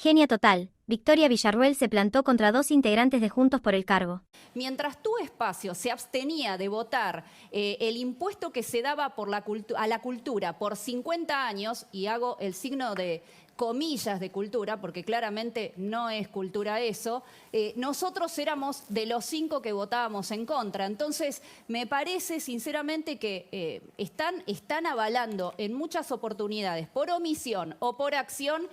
Genia total. Victoria Villarruel se plantó contra 2 integrantes de Juntos por el Cargo. Mientras Tu Espacio se abstenía de votar el impuesto que se daba a la cultura por 50 años, y hago el signo de comillas de cultura, porque claramente no es cultura eso, nosotros éramos de los 5 que votábamos en contra. Entonces, me parece sinceramente que están avalando en muchas oportunidades, por omisión o por acción,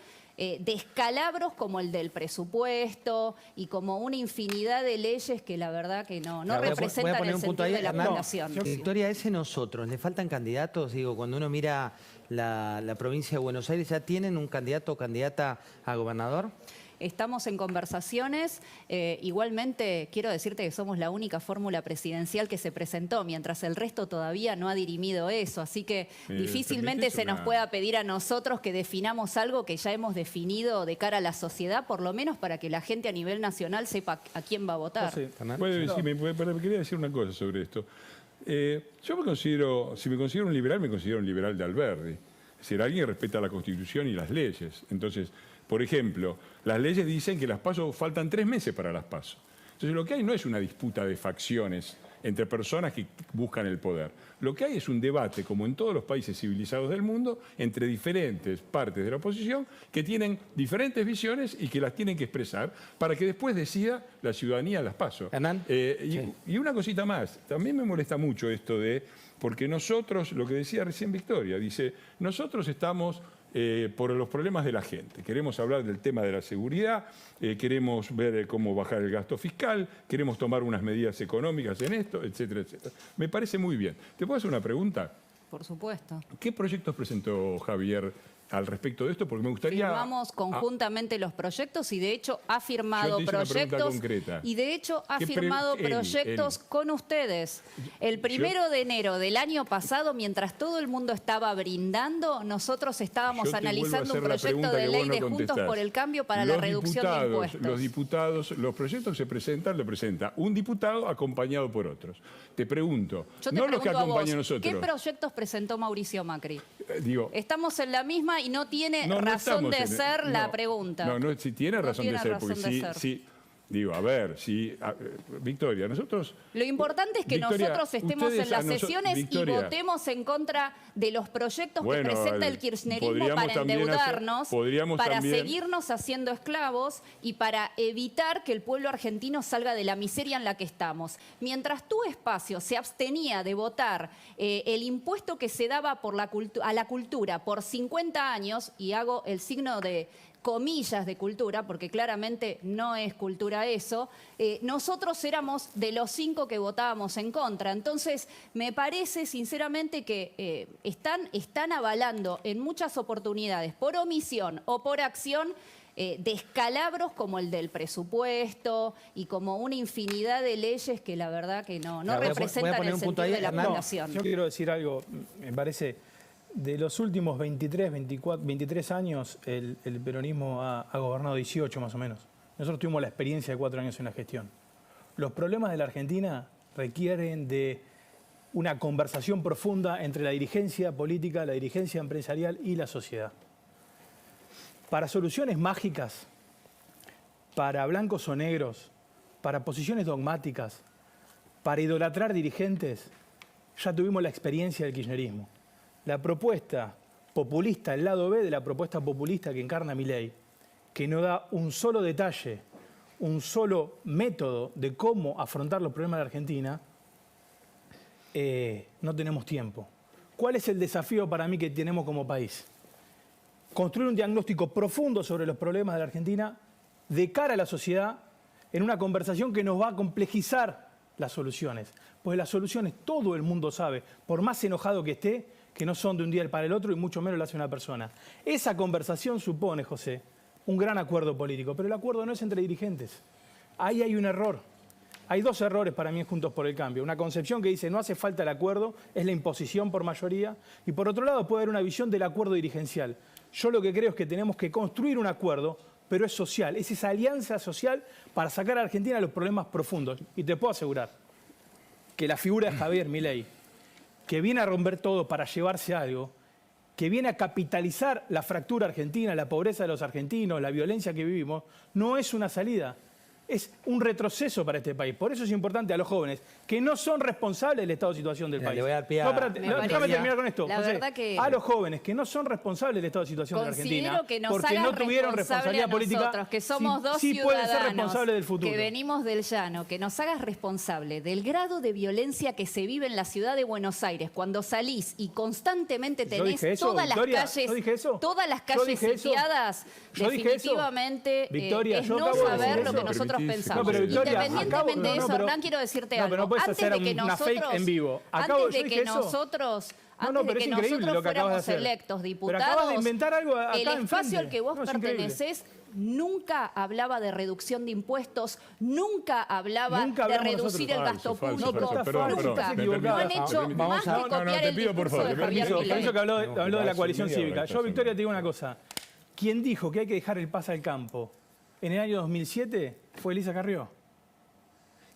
descalabros como el del presupuesto y como una infinidad de leyes que la verdad que no representan el sentido de la población. Victoria, ese nosotros, ¿le faltan candidatos? Digo, cuando uno mira la provincia de Buenos Aires, ¿ya tienen un candidato o candidata a gobernador? Estamos en conversaciones. Igualmente, quiero decirte que somos la única fórmula presidencial que se presentó, mientras el resto todavía no ha dirimido eso. Así que difícilmente se nos pueda pedir a nosotros que definamos algo que ya hemos definido de cara a la sociedad, por lo menos para que la gente a nivel nacional sepa a quién va a votar. Quería decir una cosa sobre esto. Yo me considero, si me considero un liberal de Alberdi. Es decir, alguien que respeta la Constitución y las leyes. Entonces, por ejemplo, las leyes dicen que las PASO faltan 3 meses para las PASO. Entonces, lo que hay no es una disputa de facciones entre personas que buscan el poder. Lo que hay es un debate, como en todos los países civilizados del mundo, entre diferentes partes de la oposición que tienen diferentes visiones y que las tienen que expresar para que después decida la ciudadanía las PASO. Y una cosita más, también me molesta mucho esto de, porque nosotros, lo que decía recién Victoria, dice, nosotros estamos por los problemas de la gente. Queremos hablar del tema de la seguridad, queremos ver cómo bajar el gasto fiscal, queremos tomar unas medidas económicas en esto, etcétera, etcétera. Me parece muy bien. ¿Te puedo hacer una pregunta? Por supuesto. ¿Qué proyectos presentó Javier al respecto de esto? Porque me gustaría... Firmamos conjuntamente los proyectos y de hecho ha firmado proyectos y de hecho ha firmado proyectos con ustedes. El 1 de enero del año pasado, mientras todo el mundo estaba brindando, nosotros estábamos analizando un proyecto de ley de Juntos por el Cambio para la reducción de impuestos. Los diputados, los proyectos que se presentan, lo presenta un diputado acompañado por otros. Te pregunto, los que acompañan a nosotros. ¿Qué proyectos presentó Mauricio Macri? Estamos en la misma y no tiene razón de ser la pregunta. No, si tiene razón de ser, porque digo, a ver, Victoria, nosotros... Lo importante es que nosotros estemos en las sesiones y votemos en contra de los proyectos que presenta el kirchnerismo para endeudarnos, para seguirnos haciendo esclavos y para evitar que el pueblo argentino salga de la miseria en la que estamos. Mientras Tu Espacio se abstenía de votar el impuesto que se daba a la cultura por 50 años, y hago el signo de comillas de cultura, porque claramente no es cultura eso, nosotros éramos de los 5 que votábamos en contra. Entonces, me parece sinceramente que están avalando en muchas oportunidades, por omisión o por acción, descalabros como el del presupuesto y como una infinidad de leyes que la verdad que no representan el sentido de la población. Yo quiero decir algo, me parece... De los últimos 23 años, el peronismo ha gobernado 18 más o menos. Nosotros tuvimos la experiencia de 4 años en la gestión. Los problemas de la Argentina requieren de una conversación profunda entre la dirigencia política, la dirigencia empresarial y la sociedad. Para soluciones mágicas, para blancos o negros, para posiciones dogmáticas, para idolatrar dirigentes, ya tuvimos la experiencia del kirchnerismo. La propuesta populista, el lado B de la propuesta populista que encarna Milei, que no da un solo detalle, un solo método de cómo afrontar los problemas de la Argentina, no tenemos tiempo. ¿Cuál es el desafío para mí que tenemos como país? Construir un diagnóstico profundo sobre los problemas de la Argentina de cara a la sociedad en una conversación que nos va a complejizar las soluciones. Pues las soluciones todo el mundo sabe, por más enojado que esté, que no son de un día para el otro y mucho menos lo hace una persona. Esa conversación supone, José, un gran acuerdo político, pero el acuerdo no es entre dirigentes. Ahí hay un error. Hay 2 errores para mí en Juntos por el Cambio. Una concepción que dice no hace falta el acuerdo, es la imposición por mayoría. Y por otro lado puede haber una visión del acuerdo dirigencial. Yo lo que creo es que tenemos que construir un acuerdo, pero es social. Es esa alianza social para sacar a Argentina de los problemas profundos. Y te puedo asegurar que la figura de Javier Milei, que viene a romper todo para llevarse algo, que viene a capitalizar la fractura argentina, la pobreza de los argentinos, la violencia que vivimos, no es una salida. Es un retroceso para este país. Por eso es importante a los jóvenes, que no son responsables del estado de situación del país. Le voy a dar pie a... Déjame terminar con esto. José, a los jóvenes que no son responsables del estado de situación de la Argentina, que nos porque no tuvieron responsabilidad política, nosotros, que somos dos sí pueden ser ciudadanos responsables del futuro. Que venimos del llano, que nos hagas responsable del grado de violencia que se vive en la ciudad de Buenos Aires cuando salís y constantemente tenés todas las calles sitiadas, definitivamente es no saber lo que nosotros pensamos. Independientemente de eso, Hernán, quiero decirte algo. Antes de que nosotros fuéramos electos diputados, el espacio al que vos pertenecés nunca hablaba de reducción de impuestos, nunca hablaba de reducir el gasto público, nunca. No han hecho más que copiar el discurso de Javier Milei. Por eso que habló de la coalición cívica. Yo, Victoria, te digo una cosa. Quien dijo que hay que dejar el paz al campo en el año 2007 fue Elisa Carrió.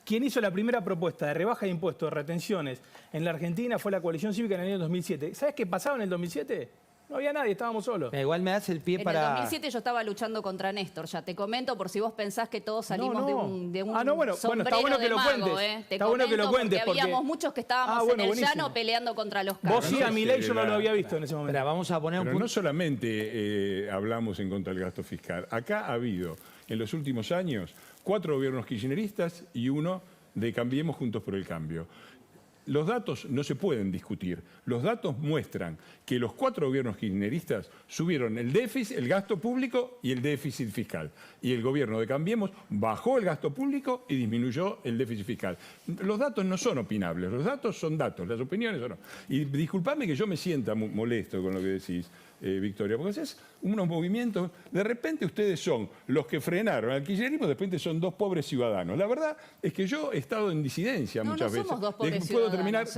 Quien hizo la primera propuesta de rebaja de impuestos, de retenciones en la Argentina fue la coalición cívica en el año 2007. ¿Sabes qué pasaba en el 2007? No había nadie, estábamos solos. Igual me das el pie para... En el 2007 yo estaba luchando contra Néstor, ya te comento por si vos pensás que todos salimos de un bueno, sombrero está bueno que de lo mago, cuentes. Te está bueno que lo cuentes porque habíamos muchos que estábamos en el llano peleando contra los carros. Vos sí, a Milei yo no lo había visto en ese momento. Pero vamos a poner un punto. No solamente hablamos en contra del gasto fiscal. Acá ha habido, en los últimos años, 4 gobiernos kirchneristas y uno de Cambiemos Juntos por el Cambio. Los datos no se pueden discutir. Los datos muestran que los 4 gobiernos kirchneristas subieron el déficit, el gasto público y el déficit fiscal. Y el gobierno de Cambiemos bajó el gasto público y disminuyó el déficit fiscal. Los datos no son opinables, los datos son datos, las opiniones son no. Y disculpadme que yo me sienta molesto con lo que decís, Victoria, porque es unos movimientos, de repente ustedes son los que frenaron al kirchnerismo, de repente son 2 pobres ciudadanos. La verdad es que yo he estado en disidencia muchas veces. Somos 2 pobres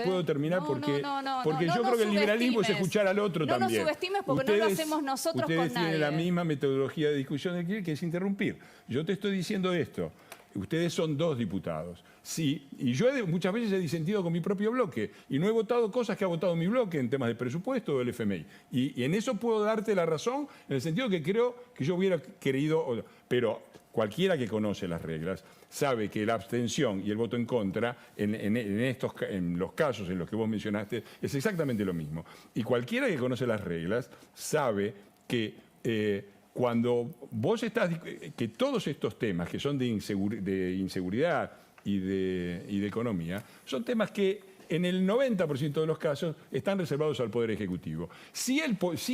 ¿Puedo terminar? Porque yo creo que el liberalismo es escuchar al otro también. No nos subestimes porque no lo hacemos nosotros con nadie. Ustedes tienen la misma metodología de discusión de que es interrumpir. Yo te estoy diciendo esto. Ustedes son 2 diputados. Sí, y yo muchas veces he disentido con mi propio bloque y no he votado cosas que ha votado mi bloque en temas de presupuesto o del FMI. Y en eso puedo darte la razón en el sentido que creo que yo hubiera querido... Pero cualquiera que conoce las reglas sabe que la abstención y el voto en contra en los casos en los que vos mencionaste es exactamente lo mismo. Y cualquiera que conoce las reglas sabe que... cuando vos estás... que todos estos temas que son de inseguridad y de economía, son temas que en el 90% de los casos están reservados al Poder Ejecutivo. Si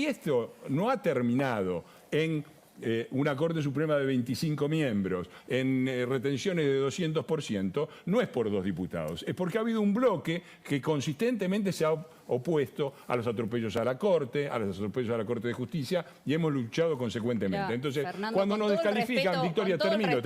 esto no ha terminado en una Corte Suprema de 25 miembros, en retenciones de 200%, no es por 2 diputados, es porque ha habido un bloque que consistentemente se ha opuesto a los atropellos a la Corte, a los atropellos a la Corte de Justicia, y hemos luchado consecuentemente. Mira, entonces, Fernando, cuando nos descalifican, Victoria, termino.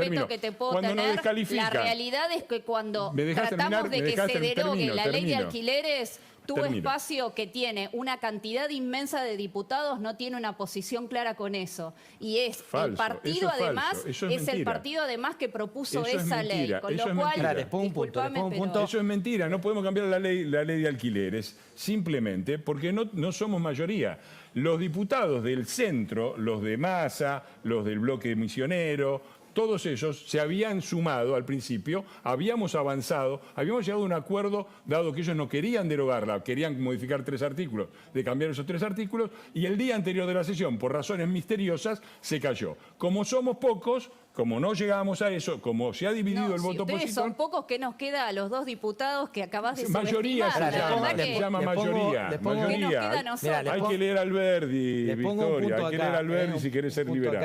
Cuando nos descalifican, la realidad es que cuando tratamos de que se derogue la ley de alquileres, tu espacio, que tiene una cantidad inmensa de diputados, no tiene una posición clara con eso. Y es falso, el partido, además, es el partido además que propuso esa ley. Con lo cual, les pongo un punto. Eso es mentira. No podemos cambiar la ley de alquileres simplemente porque no somos mayoría. Los diputados del centro, los de Massa, los del bloque misionero, todos ellos se habían sumado al principio, habíamos avanzado, habíamos llegado a un acuerdo, dado que ellos no querían derogarla, querían modificar 3 artículos, de cambiar esos 3 artículos, y el día anterior de la sesión, por razones misteriosas, se cayó. Como somos pocos, como no llegamos a eso, como se ha dividido el voto opositor... Ustedes son pocos, ¿qué nos queda a los 2 diputados que acabás de mayoría se llama mayoría. Hay que leer a Alberdi, Victoria, hay que leer a Alberdi si querés ser liberal.